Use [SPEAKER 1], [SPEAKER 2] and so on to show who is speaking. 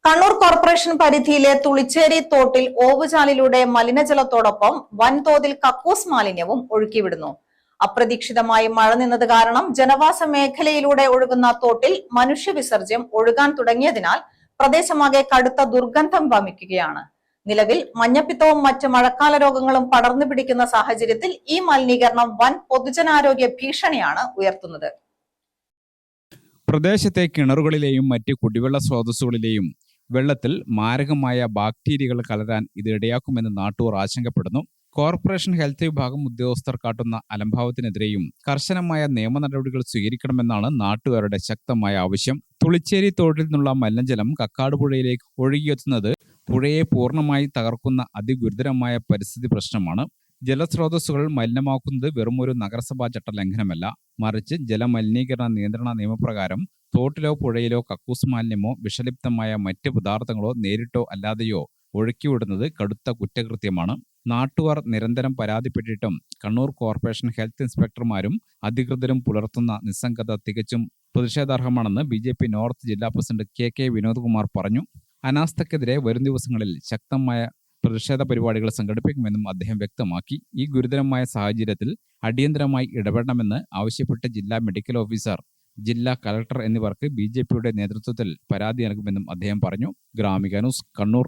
[SPEAKER 1] Kannur corporation പരിധിയിലെ തുളിച്ചേരി തോട്ടിൽ ഓവുചാലിലൂടെ മലിനജലത്തോടൊപ്പം വൻതോതിൽ കക്കൂസ് മാലിന്യവും ഒഴുക്കിവിടുന്നു. അപ്രതീക്ഷിതമായി മഴ നിന്നത് കാരണം ജനവാസ മേഖലയിലൂടെ ഒഴുകുന്ന തോട്ടിൽ മനുഷ്യവിസർജ്യം ഒഴുകാൻ തുടങ്ങിയതിനാൽ പ്രദേശമാകെ കടുത്ത ദുർഗന്ധം വമിക്കുകയാണ്. നിലവിൽ മഞ്ഞപ്പിത്തവും മറ്റ് മഴക്കാല രോഗങ്ങളും പടർന്നു പിടിക്കുന്ന സാഹചര്യത്തിൽ ഈ മലിനീകരണം വൻ പൊതുജനാരോഗ്യ ഭീഷണിയാണ് ഉയർത്തുന്നത്.
[SPEAKER 2] പ്രദേശത്തെ കിണറുകളിലെയും മറ്റ് കുടിവെള്ള സ്രോതസ്സുകളിലെയും വെള്ളത്തിൽ മാരകമായ ബാക്ടീരിയകൾ കലരാൻ ഇത് ഇടയാക്കുമെന്ന് നാട്ടുകാർ ആശങ്കപ്പെടുന്നു. കോർപ്പറേഷൻ ഹെൽത്ത് വിഭാഗം ഉദ്യോഗസ്ഥർ കാട്ടുന്ന അലംഭാവത്തിനെതിരെയും കർശനമായ നിയമ നടപടികൾ സ്വീകരിക്കണമെന്നാണ് നാട്ടുകാരുടെ ശക്തമായ ആവശ്യം. തുളിച്ചേരി തോട്ടിൽ നിന്നുള്ള മലിനജലം കക്കാടുപുഴയിലേക്ക് ഒഴുകിയെത്തുന്നത് പുഴയെ പൂർണ്ണമായി തകർക്കുന്ന അതിഗുരുതരമായ പരിസ്ഥിതി പ്രശ്നമാണ്. ജലസ്രോതസ്സുകൾ മലിനമാക്കുന്നത് വെറുമൊരു നഗരസഭാ ചട്ടലംഘനമല്ല, മറിച്ച് ജലമലിനീകരണ നിയന്ത്രണ നിയമപ്രകാരം തോട്ടിലോ പുഴയിലോ കക്കൂസ് മാലിന്യമോ വിഷലിപ്തമായ മറ്റ് പദാർത്ഥങ്ങളോ നേരിട്ടോ അല്ലാതെയോ ഒഴുക്കിവിടുന്നത് കടുത്ത കുറ്റകൃത്യമാണ്. നാട്ടുകാർ നിരന്തരം പരാതിപ്പെട്ടിട്ടും കണ്ണൂർ കോർപ്പറേഷൻ ഹെൽത്ത് ഇൻസ്പെക്ടർമാരും അധികൃതരും പുലർത്തുന്ന നിസ്സംഗത തികച്ചും പ്രതിഷേധാർഹമാണെന്ന് BJP നോർത്ത് ജില്ലാ പ്രസിഡന്റ് KK വിനോദ് കുമാർ പറഞ്ഞു. അനാസ്ഥക്കെതിരെ വരും ദിവസങ്ങളിൽ ശക്തമായ പ്രതിഷേധ പരിപാടികൾ സംഘടിപ്പിക്കുമെന്നും അദ്ദേഹം വ്യക്തമാക്കി. ഈ ഗുരുതരമായ സാഹചര്യത്തിൽ അടിയന്തരമായി ഇടപെടണമെന്ന് ആവശ്യപ്പെട്ട് ജില്ലാ മെഡിക്കൽ ഓഫീസർ, ജില്ലാ കളക്ടർ എന്നിവർക്ക് BJPയുടെ നേതൃത്വത്തിൽ പരാതി നൽകുമെന്നും അദ്ദേഹം പറഞ്ഞു. ഗ്രാമിക ന്യൂസ്, കണ്ണൂർ.